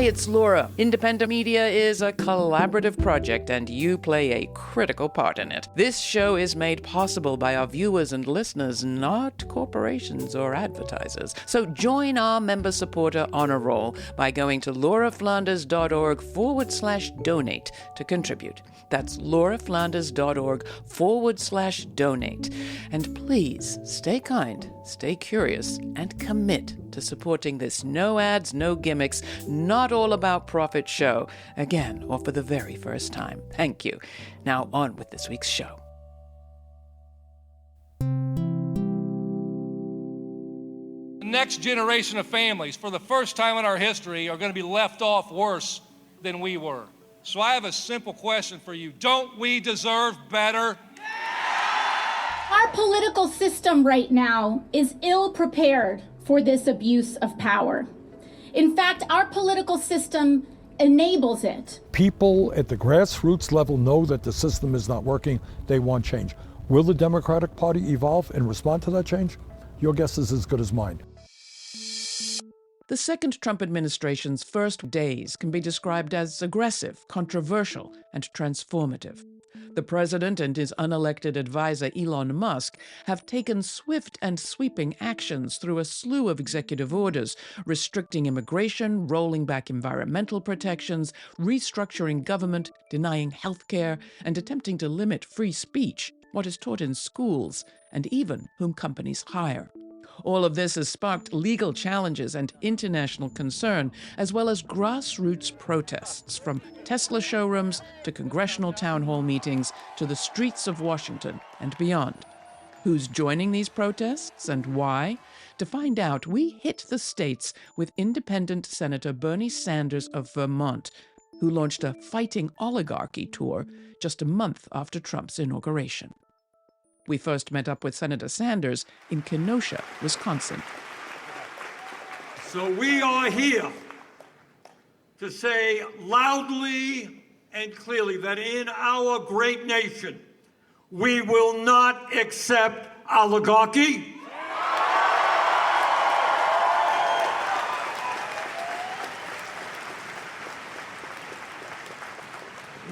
Hi, it's Laura. Independent media is a collaborative project, and you play a critical part in it. This show is made possible by our viewers and listeners, not corporations or advertisers. So join our member supporter honor roll by going to lauraflanders.org/donate to contribute. That's lauraflanders.org/donate. And please stay kind, stay curious, and commit to supporting this no ads, no gimmicks, not all about profit show, again, or for the very first time. Thank you. Now on with this week's show. The next generation of families, for the first time in our history, are going to be left off worse than we were. So I have a simple question for you. Don't we deserve better? Our political system right now is ill-prepared for this abuse of power. In fact, our political system enables it. People at the grassroots level know that the system is not working. They want change. Will the Democratic Party evolve and respond to that change? Your guess is as good as mine. The second Trump administration's first days can be described as aggressive, controversial, and transformative. The president and his unelected advisor Elon Musk have taken swift and sweeping actions through a slew of executive orders, restricting immigration, rolling back environmental protections, restructuring government, denying health care, and attempting to limit free speech, what is taught in schools, and even whom companies hire. All of this has sparked legal challenges and international concern, as well as grassroots protests, from Tesla showrooms to congressional town hall meetings to the streets of Washington and beyond. Who's joining these protests and why? To find out, we hit the states with independent Senator Bernie Sanders of Vermont, who launched a Fighting Oligarchy tour just a month after Trump's inauguration. We first met up with Senator Sanders in Kenosha, Wisconsin. So we are here to say loudly and clearly that in our great nation, we will not accept oligarchy.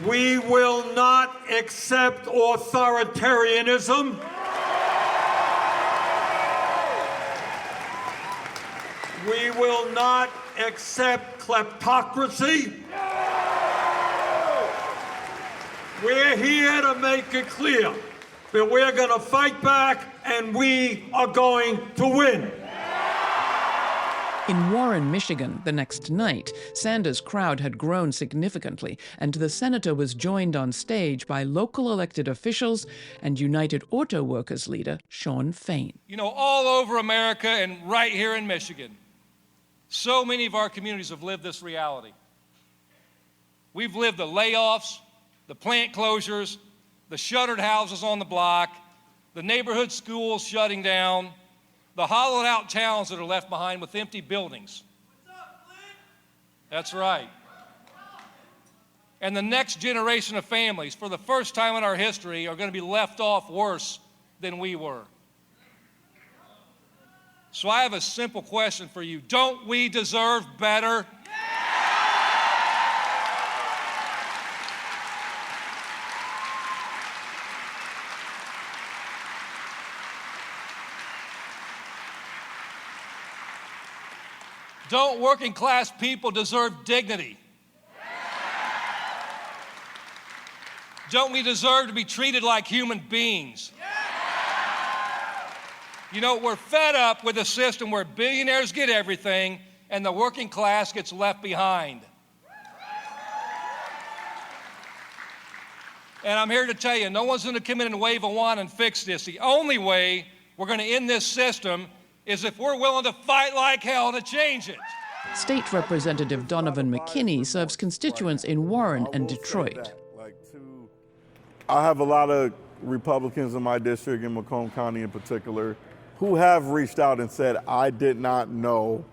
We will not accept authoritarianism. We will not accept kleptocracy. We're here to make it clear that we're going to fight back and we are going to win. In Warren, Michigan, the next night, Sanders' crowd had grown significantly, and the senator was joined on stage by local elected officials and United Auto Workers leader Shawn Fain. You know, all over America and right here in Michigan, so many of our communities have lived this reality. We've lived the layoffs, the plant closures, the shuttered houses on the block, the neighborhood schools shutting down, the hollowed-out towns that are left behind with empty buildings. What's up, Flint? That's right. And the next generation of families, for the first time in our history, are going to be left off worse than we were. So I have a simple question for you. Don't we deserve better? Don't working class people deserve dignity? Don't we deserve to be treated like human beings? You know, we're fed up with a system where billionaires get everything and the working class gets left behind. And I'm here to tell you, no one's going to come in and wave a wand and fix this. The only way we're going to end this system is if we're willing to fight like hell to change it. State Representative Donovan McKinney serves constituents in Warren and Detroit. I have a lot of Republicans in my district, in Macomb County in particular, who have reached out and said, I did not know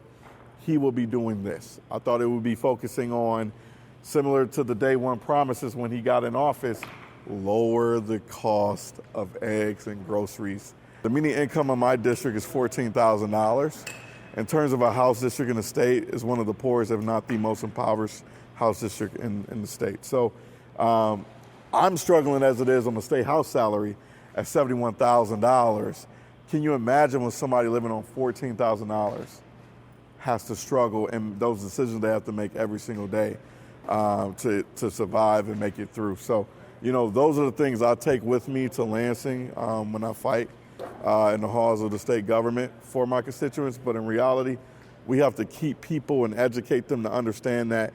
he would be doing this. I thought it would be focusing on, similar to the day one promises when he got in office, lower the cost of eggs and groceries. The median income in my district is $14,000, in terms of a House district in the state, is one of the poorest, if not the most impoverished House district in the state. So I'm struggling as it is on the state House salary at $71,000. Can you imagine when somebody living on $14,000 has to struggle and those decisions they have to make every single day to survive and make it through? So, those are the things I take with me to Lansing when I fight in the halls of the state government for my constituents. But in reality, we have to keep people and educate them to understand that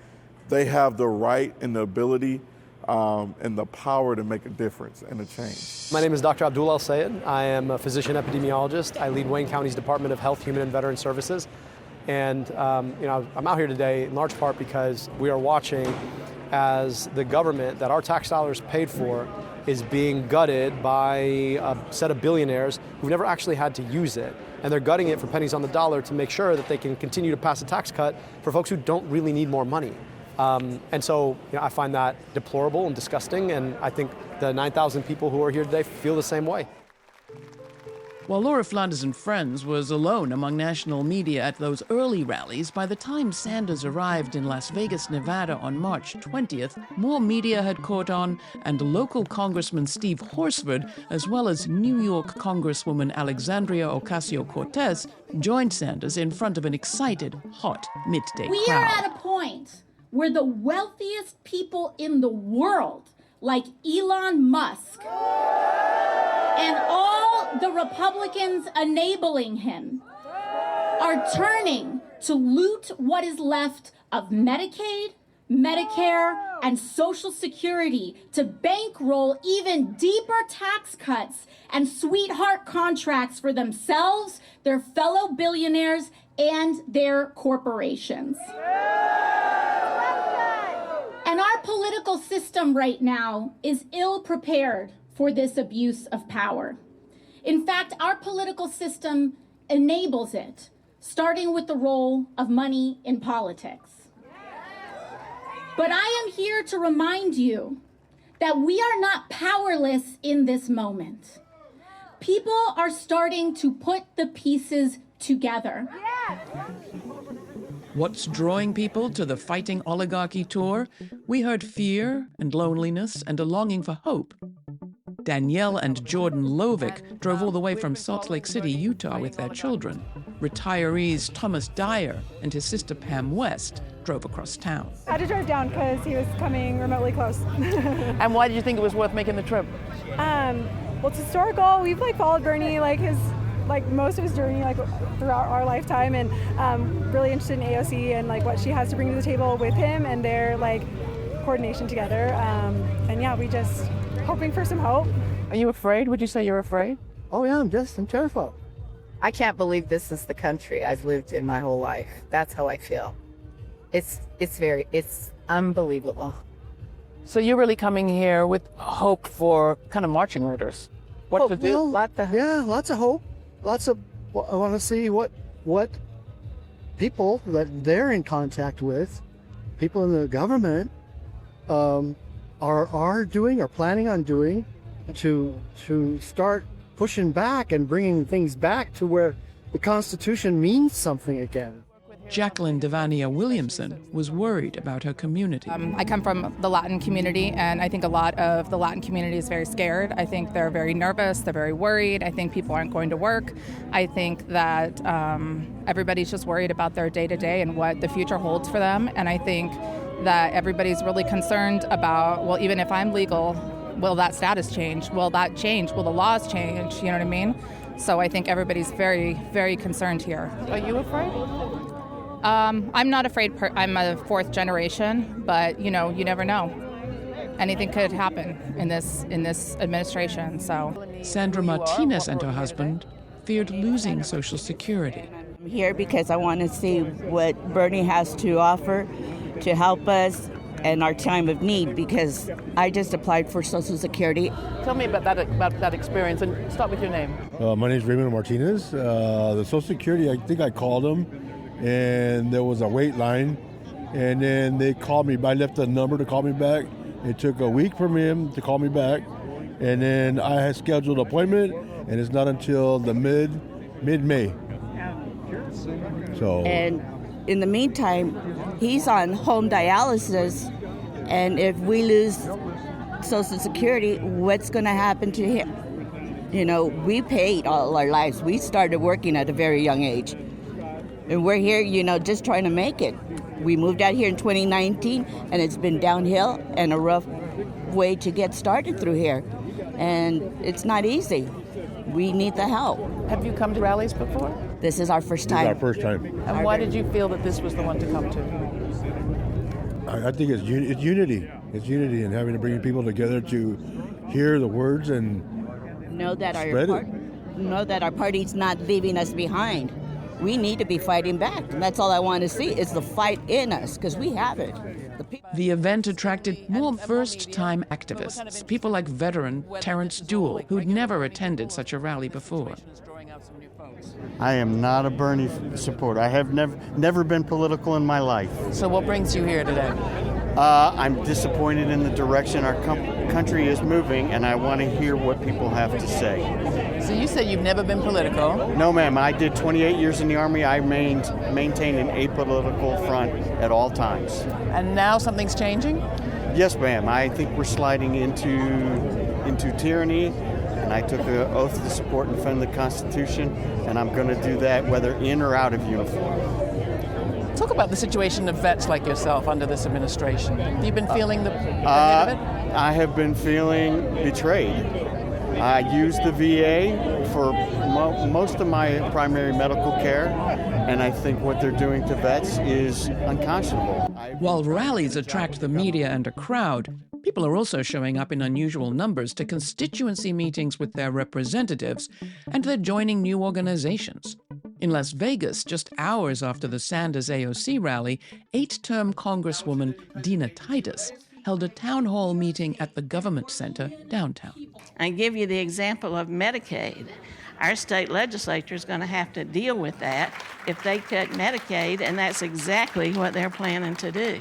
they have the right and the ability and the power to make a difference and a change. My name is Dr. Abdul El-Sayed. I am a physician epidemiologist. I lead Wayne County's Department of Health, Human and Veteran Services. And I'm out here today in large part because we are watching as the government that our tax dollars paid for is being gutted by a set of billionaires who've never actually had to use it. And they're gutting it for pennies on the dollar to make sure that they can continue to pass a tax cut for folks who don't really need more money. And so I find that deplorable and disgusting, and I think the 9,000 people who are here today feel the same way. While Laura Flanders and friends was alone among national media at those early rallies, by the time Sanders arrived in Las Vegas, Nevada on March 20th, more media had caught on, and local Congressman Steve Horsford, as well as New York Congresswoman Alexandria Ocasio-Cortez, joined Sanders in front of an excited, hot midday crowd. We are at a point where the wealthiest people in the world, like Elon Musk, and all the Republicans enabling him, are turning to loot what is left of Medicaid, Medicare, and Social Security to bankroll even deeper tax cuts and sweetheart contracts for themselves, their fellow billionaires, and their corporations. And our political system right now is ill-prepared for this abuse of power. In fact, our political system enables it, starting with the role of money in politics. But I am here to remind you that we are not powerless in this moment. People are starting to put the pieces together. What's drawing people to the Fighting Oligarchy tour? We heard fear and loneliness and a longing for hope. Danielle and Jordan Lovick drove all the way from Salt Lake City, Utah with their children. Retirees Thomas Dyer and his sister Pam West drove across town. I had to drive down because he was coming remotely close. And why did you think it was worth making the trip? Well, it's historical. We've followed Bernie most of his journey throughout our lifetime, and really interested in AOC and what she has to bring to the table with him and their coordination together. And yeah, we just hoping for some hope. Are you afraid? Would you say you're afraid? Oh yeah, I'm terrified. I can't believe this is the country I've lived in my whole life. That's how I feel. It's unbelievable. So you're really coming here with hope for kind of marching orders. What to do? Lots of hope. I want to see what people that they're in contact with, people in the government, are doing or planning on doing to start pushing back and bringing things back to where the Constitution means something again. Jacqueline Devania Williamson was worried about her community. I come from the Latin community, and I think a lot of the Latin community is very scared. I think they're very nervous, they're very worried. I think people aren't going to work. I think that everybody's just worried about their day-to-day and what the future holds for them. And I think that everybody's really concerned about, well, even if I'm legal, will that status change? Will that change? Will the laws change? You know what I mean? So I think everybody's very, very concerned here. Are you afraid? I'm not afraid. I'm a fourth generation, but you never know. Anything could happen in this administration. So Sandra Martinez and her husband feared losing Social Security. I'm here because I want to see what Bernie has to offer to help us in our time of need, because I just applied for Social Security. Tell me about that experience, and start with your name. My name is Raymond Martinez. The Social Security, I think I called them, and there was a wait line, and then they called me. I left a number to call me back. It took a week for him to call me back, and then I had scheduled an appointment, and it's not until the mid-May. So. And in the meantime, he's on home dialysis, and if we lose Social Security, what's going to happen to him? You know, we paid all our lives. We started working at a very young age. And we're here, you know, just trying to make it. We moved out here in 2019, and it's been downhill and a rough way to get started through here. And it's not easy. We need the help. Have you come to rallies before? This is our first time. This is our first time. And why did you feel that this was the one to come to? I think it's unity. It's unity and having to bring people together to hear the words and know that our party's not leaving us behind. We need to be fighting back. And that's all I want to see is the fight in us, because we have it. The event attracted more first-time activists, people like veteran Terrance Deuel, who'd never attended such a rally before. I am not a Bernie supporter. I have never been political in my life. So what brings you here today? I'm disappointed in the direction our country is moving, and I want to hear what people have to say. So you said you've never been political? No, ma'am. I did 28 years in the Army. I maintained an apolitical front at all times. And now something's changing? Yes, ma'am. I think we're sliding into tyranny, and I took an oath to support and defend the Constitution, and I'm going to do that whether in or out of uniform. Talk about the situation of vets like yourself under this administration. Have you been feeling the hit of it? I have been feeling betrayed. I used the VA for most of my primary medical care, and I think what they're doing to vets is unconscionable. While rallies attract the media and a crowd, people are also showing up in unusual numbers to constituency meetings with their representatives, and they're joining new organizations. In Las Vegas, just hours after the Sanders AOC rally, 8-term Congresswoman Dina Titus held a town hall meeting at the government center downtown. I give you the example of Medicaid. Our state legislature is going to have to deal with that if they cut Medicaid, and that's exactly what they're planning to do.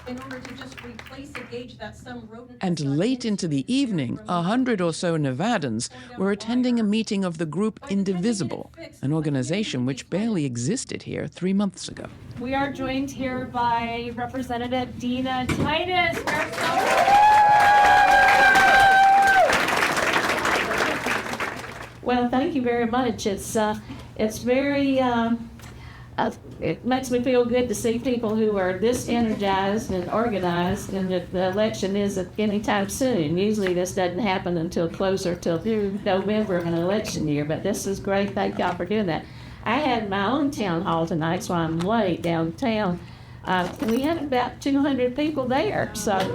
In order to just replace a gauge that some rodent... And late into the evening, 100 or so Nevadans were attending a meeting of the group Indivisible, an organization which barely existed here 3 months ago. We are joined here by Representative Dina Titus. Well, thank you very much. It's very... it makes me feel good to see people who are this energized and organized, and that the election isn't anytime soon. Usually this doesn't happen until closer to November of an election year, but this is great. Thank y'all for doing that. I had my own town hall tonight, so I'm late downtown. We had about 200 people there, so...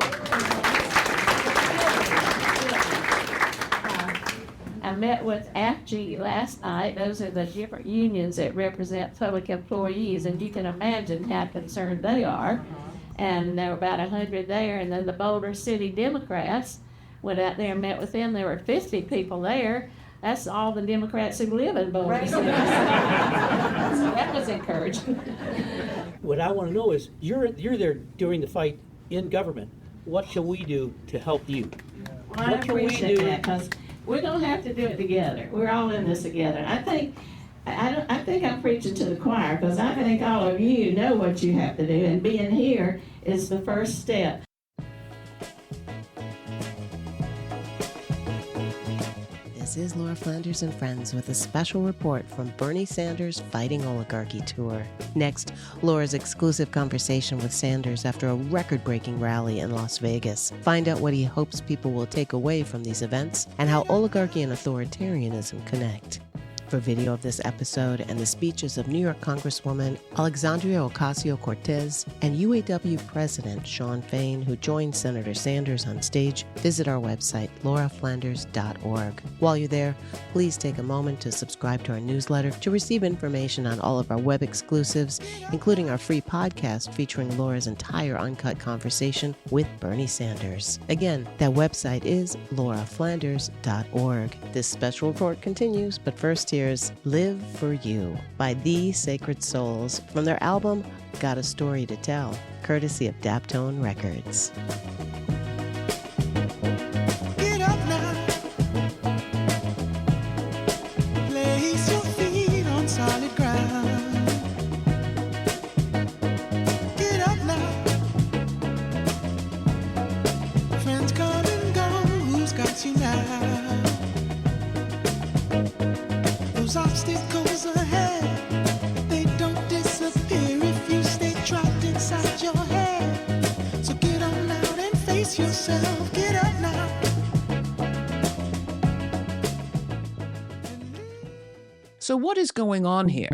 I met with AFG last night. Those are the different unions that represent public employees, and you can imagine how concerned they are. And there were about 100 there, and then the Boulder City Democrats went out there and met with them. There were 50 people there. That's all the Democrats who live in Boulder City. So that was encouraging. What I want to know is, you're there during the fight in government. What can we do to help you? Well, I appreciate that, because we're going to have to do it together. We're all in this together. I think I'm preaching to the choir, because I think all of you know what you have to do, and being here is the first step. This is Laura Flanders and Friends with a special report from Bernie Sanders' Fighting Oligarchy Tour. Next, Laura's exclusive conversation with Sanders after a record-breaking rally in Las Vegas. Find out what he hopes people will take away from these events and how oligarchy and authoritarianism connect. For video of this episode and the speeches of New York Congresswoman Alexandria Ocasio-Cortez and UAW President Shawn Fain, who joined Senator Sanders on stage, visit our website, lauraflanders.org. While you're there, please take a moment to subscribe to our newsletter to receive information on all of our web exclusives, including our free podcast featuring Laura's entire uncut conversation with Bernie Sanders. Again, that website is lauraflanders.org. This special report continues, but first here's Live For You by The Sacred Souls from their album Got a Story to Tell, courtesy of Daptone Records. Get up now. Place your feet on solid ground. brace yourself, get up now. So what is going on here?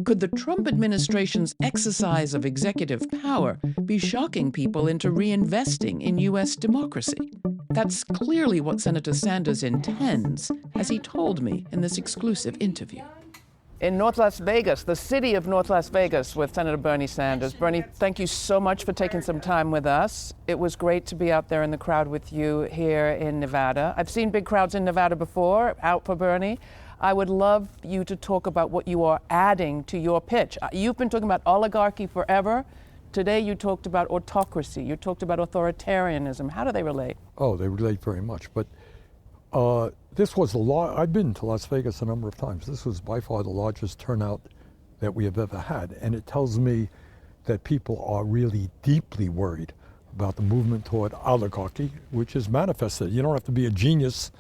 Could the Trump administration's exercise of executive power be shocking people into reinvesting in U.S. democracy? That's clearly what Senator Sanders intends, as he told me in this exclusive interview. In North Las Vegas, the city of North Las Vegas, with Senator Bernie Sanders. Bernie, thank you so much for taking some time with us. It was great to be out there in the crowd with you here in Nevada. I've seen big crowds in Nevada before, out for Bernie. I would love you to talk about what you are adding to your pitch. You've been talking about oligarchy forever. Today you talked about autocracy. You talked about authoritarianism. How do they relate? Oh, they relate very much. But this was I've been to Las Vegas a number of times. This was by far the largest turnout that we have ever had. And it tells me that people are really deeply worried about the movement toward oligarchy, which is manifested. You don't have to be a genius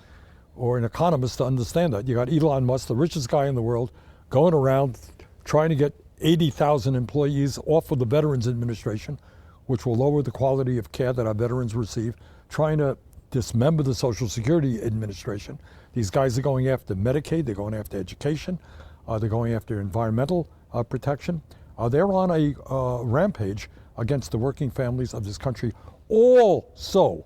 or an economist to understand that. You got Elon Musk, the richest guy in the world, going around trying to get 80,000 employees off of the Veterans Administration, which will lower the quality of care that our veterans receive, trying to dismember the Social Security Administration. These guys are going after Medicaid, they're going after education, they're going after environmental protection. They're on a rampage against the working families of this country, all so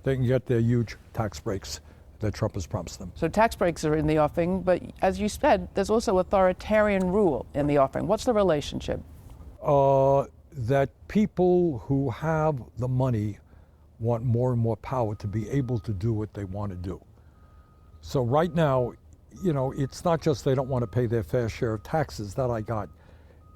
they can get their huge tax breaks that Trump has promised them. So tax breaks are in the offing, but as you said, there's also authoritarian rule in the offing. What's the relationship? That people who have the money want more and more power to be able to do what they want to do. So right now, you know, it's not just they don't want to pay their fair share of taxes that I got.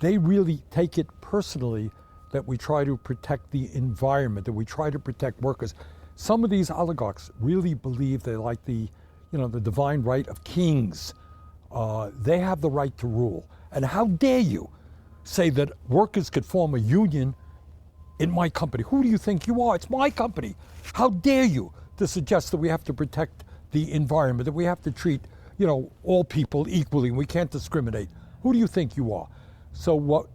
They really take it personally that we try to protect the environment, that we try to protect workers. Some of these oligarchs really believe they're like the divine right of kings. They have the right to rule. And how dare you say that workers could form a union in my company? Who do you think you are? It's my company. How dare you to suggest that we have to protect the environment, that we have to treat, all people equally and we can't discriminate? Who do you think you are? So what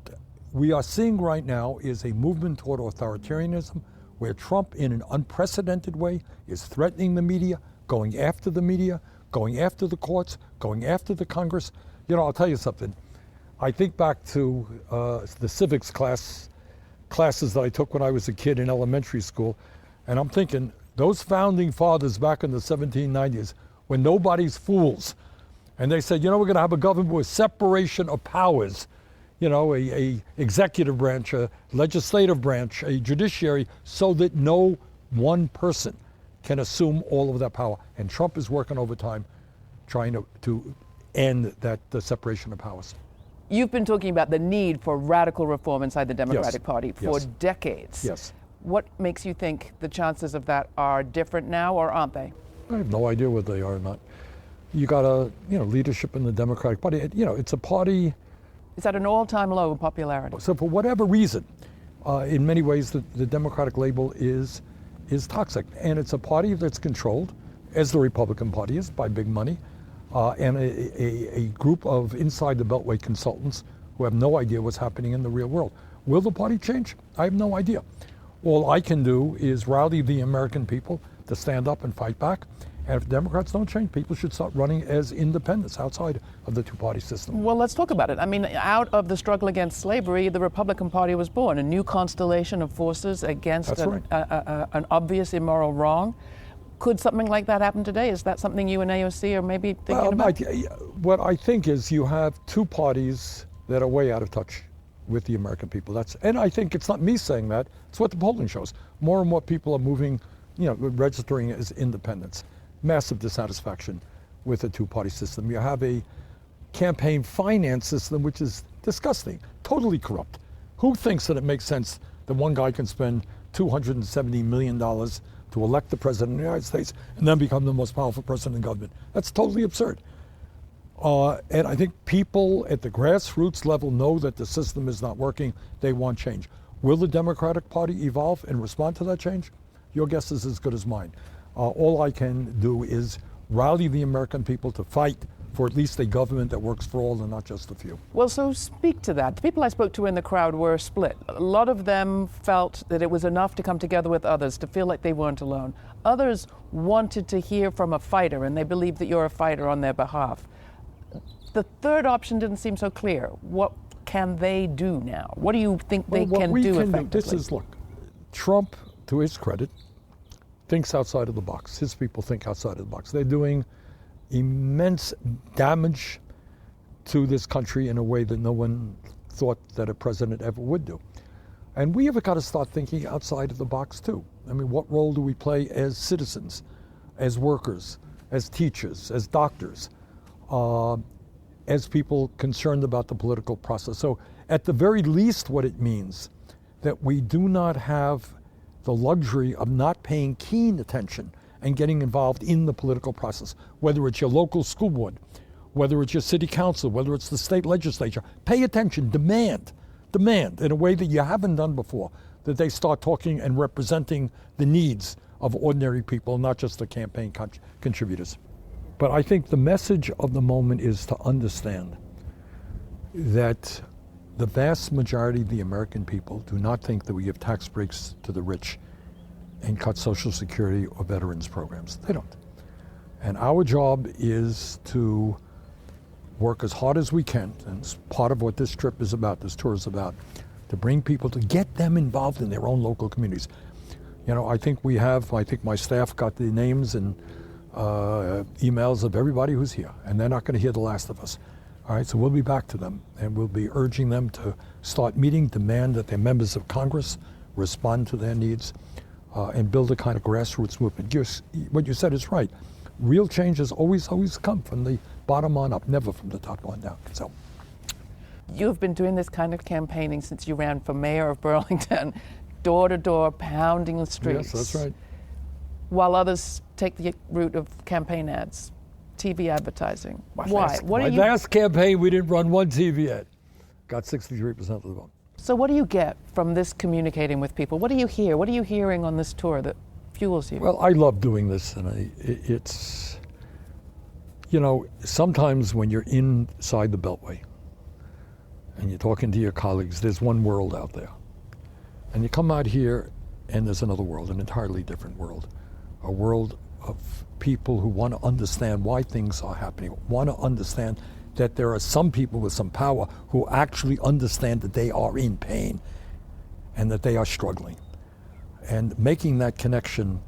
we are seeing right now is a movement toward authoritarianism, where Trump, in an unprecedented way, is threatening the media, going after the media, going after the courts, going after the Congress. I'll tell you something. I think back to the civics classes that I took when I was a kid in elementary school, and I'm thinking, those founding fathers back in the 1790s, when nobody's fools, and they said, we're going to have a government with separation of powers, a executive branch, a legislative branch, a judiciary, so that no one person can assume all of that power. And Trump is working overtime trying to end the separation of powers. You've been talking about the need for radical reform inside the Democratic Party for decades. Yes. What makes you think the chances of that are different now, or aren't they? I have no idea whether they are or not. You got leadership in the Democratic Party. It's a party. It's at an all-time low in popularity. So for whatever reason, in many ways, the Democratic label is toxic. And it's a party that's controlled, as the Republican Party is, by big money, and a group of inside the Beltway consultants who have no idea what's happening in the real world. Will the party change? I have no idea. All I can do is rally the American people to stand up and fight back. And if Democrats don't change, people should start running as independents outside of the two-party system. Well, let's talk about it. I mean, out of the struggle against slavery, the Republican Party was born, a new constellation of forces against an obvious immoral wrong. Could something like that happen today? Is that something you and AOC are maybe thinking about? What I think is you have two parties that are way out of touch with the American people. And I think it's not me saying that. It's what the polling shows. More and more people are moving, registering as independents. Massive dissatisfaction with the two-party system. You have a campaign finance system which is disgusting, totally corrupt. Who thinks that it makes sense that one guy can spend $270 million to elect the president of the United States and then become the most powerful person in government? That's totally absurd. And I think people at the grassroots level know that the system is not working. They want change. Will the Democratic Party evolve and respond to that change? Your guess is as good as mine. All I can do is rally the American people to fight for at least a government that works for all and not just a few. Well, so speak to that. The people I spoke to in the crowd were split. A lot of them felt that it was enough to come together with others, to feel like they weren't alone. Others wanted to hear from a fighter, and they believe that you're a fighter on their behalf. The third option didn't seem so clear. What can they do now? What do you think they can do effectively? This is, look, Trump, to his credit, thinks outside of the box. His people think outside of the box. They're doing immense damage to this country in a way that no one thought that a president ever would do. And we have got to start thinking outside of the box too. I mean, what role do we play as citizens, as workers, as teachers, as doctors, as people concerned about the political process? So at the very least, what it means that we do not have the luxury of not paying keen attention and getting involved in the political process, whether it's your local school board, whether it's your city council, whether it's the state legislature. Pay attention, demand in a way that you haven't done before, that they start talking and representing the needs of ordinary people, not just the campaign contributors. But I think the message of the moment is to understand that the vast majority of the American people do not think that we give tax breaks to the rich and cut Social Security or veterans programs. They don't. And our job is to work as hard as we can, and it's part of what this trip is about, this tour is about, to bring people, to get them involved in their own local communities. You know, I think my staff got the names and emails of everybody who's here, and they're not going to hear the last of us. All right, so we'll be back to them, and we'll be urging them to start meeting, demand that their members of Congress respond to their needs, and build a kind of grassroots movement. What you said is right. Real changes always come from the bottom on up, never from the top on down. So, you've been doing this kind of campaigning since you ran for mayor of Burlington, door to door, pounding the streets. Yes, that's right. While others take the route of campaign ads, TV advertising. Why? My last campaign, we didn't run one TV ad. Got 63% of the vote. So what do you get from this communicating with people? What do you hear? What are you hearing on this tour that fuels you? Well, I love doing this, and it's, you know, sometimes when you're inside the Beltway and you're talking to your colleagues, there's one world out there. And you come out here and there's another world, an entirely different world. A world of people who want to understand why things are happening, want to understand that there are some people with some power who actually understand that they are in pain and that they are struggling. And making that connection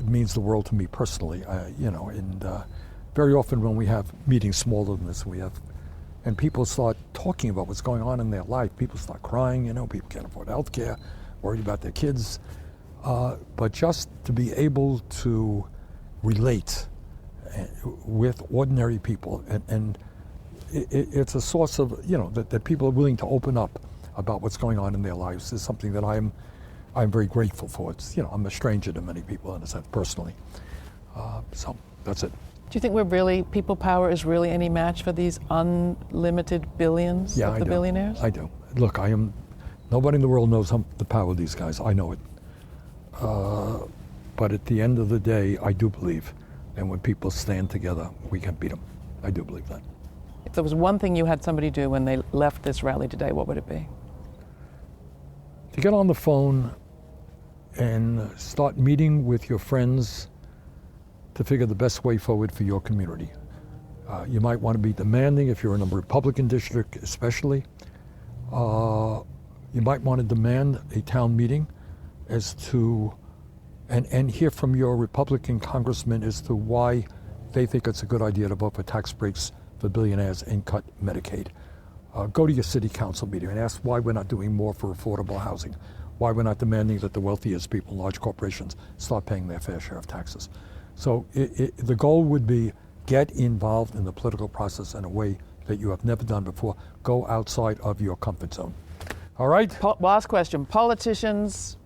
means the world to me personally, and very often when we have meetings smaller than this, and people start talking about what's going on in their life, people start crying, people can't afford health care, worried about their kids, but just to be able to relate with ordinary people, and it's a source of, that people are willing to open up about what's going on in their lives is something that I'm very grateful for. It's, I'm a stranger to many people in a sense, personally. So that's it. Do you think people power is really any match for these unlimited billions of the billionaires? I do. Look, nobody in the world knows the power of these guys. I know it. But at the end of the day, I do believe that when people stand together, we can beat them. I do believe that. If there was one thing you had somebody do when they left this rally today, what would it be? To get on the phone and start meeting with your friends to figure the best way forward for your community. You might want to be demanding, if you're in a Republican district especially, you might want to demand a town meeting as to, and hear from your Republican congressman as to why they think it's a good idea to vote for tax breaks for billionaires and cut Medicaid. Go to your city council meeting and ask why we're not doing more for affordable housing, why we're not demanding that the wealthiest people, large corporations, start paying their fair share of taxes. So the goal would be get involved in the political process in a way that you have never done before. Go outside of your comfort zone. All right? Last question. Politicians,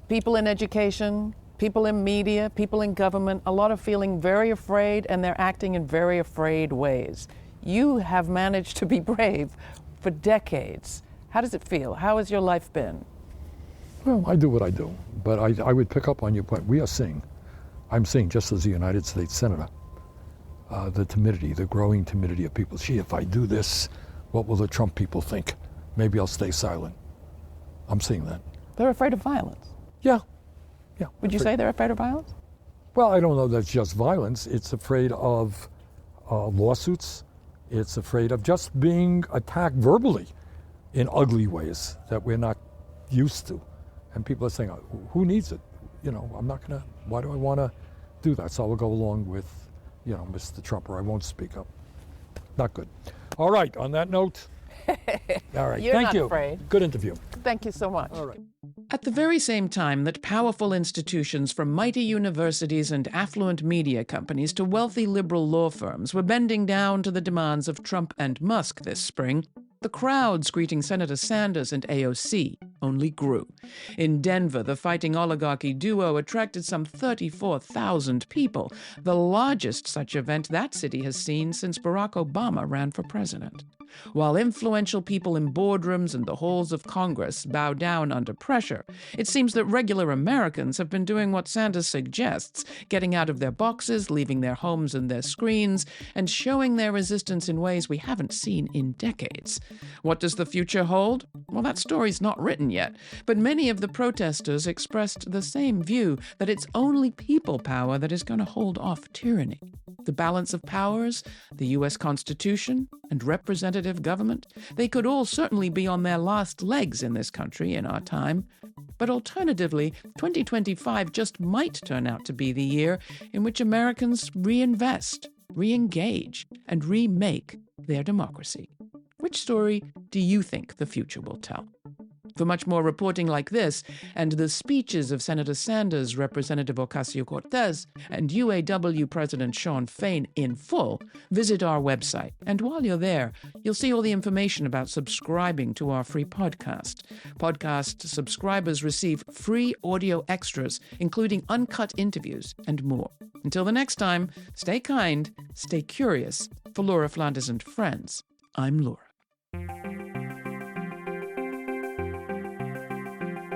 people in education, people in media, people in government, a lot of feeling very afraid, and they're acting in very afraid ways. You have managed to be brave for decades. How does it feel? How has your life been? Well, I do what I do, but I would pick up on your point. I'm seeing, just as a United States Senator, the timidity, the growing timidity of people. Gee, if I do this, what will the Trump people think? Maybe I'll stay silent. I'm seeing that. They're afraid of violence. Yeah. Would you say they're afraid of violence? Well, I don't know that's just violence. It's afraid of lawsuits. It's afraid of just being attacked verbally in ugly ways that we're not used to. And people are saying, who needs it? I'm not going to, why do I want to do that? So I will go along with, Mr. Trump, or I won't speak up. Not good. All right, on that note, all right, thank you. Afraid. Good interview. Thank you so much. All right. At the very same time that powerful institutions from mighty universities and affluent media companies to wealthy liberal law firms were bending down to the demands of Trump and Musk this spring, the crowds greeting Senator Sanders and AOC only grew. In Denver, the fighting oligarchy duo attracted some 34,000 people, the largest such event that city has seen since Barack Obama ran for president. While influential people in boardrooms and the halls of Congress bow down under pressure, it seems that regular Americans have been doing what Sanders suggests, getting out of their boxes, leaving their homes and their screens, and showing their resistance in ways we haven't seen in decades. What does the future hold? Well, that story's not written yet, but many of the protesters expressed the same view, that it's only people power that is going to hold off tyranny. The balance of powers, the U.S. Constitution, and representative government, they could all certainly be on their last legs in this country in our time. But alternatively, 2025 just might turn out to be the year in which Americans reinvest, re-engage, and remake their democracy. Which story do you think the future will tell? For much more reporting like this, and the speeches of Senator Sanders, Representative Ocasio-Cortez, and UAW President Shawn Fain in full, visit our website. And while you're there, you'll see all the information about subscribing to our free podcast. Podcast subscribers receive free audio extras, including uncut interviews and more. Until the next time, stay kind, stay curious. For Laura Flanders and Friends, I'm Laura.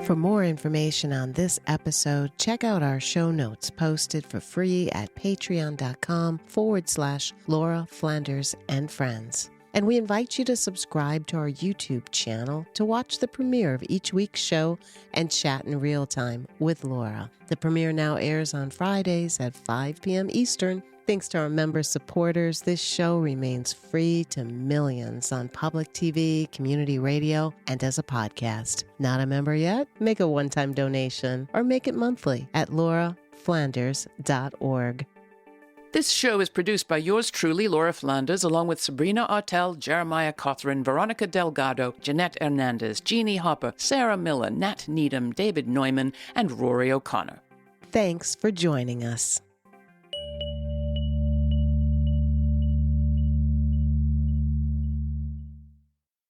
For more information on this episode, check out our show notes posted for free at patreon.com/Laura Flanders and Friends. And we invite you to subscribe to our YouTube channel to watch the premiere of each week's show and chat in real time with Laura. The premiere now airs on Fridays at 5 p.m. Eastern. Thanks to our member supporters, this show remains free to millions on public TV, community radio, and as a podcast. Not a member yet? Make a one-time donation or make it monthly at lauraflanders.org. This show is produced by yours truly, Laura Flanders, along with Sabrina Artel, Jeremiah Cothran, Veronica Delgado, Jeanette Hernandez, Jeannie Hopper, Sarah Miller, Nat Needham, David Neumann, and Rory O'Connor. Thanks for joining us.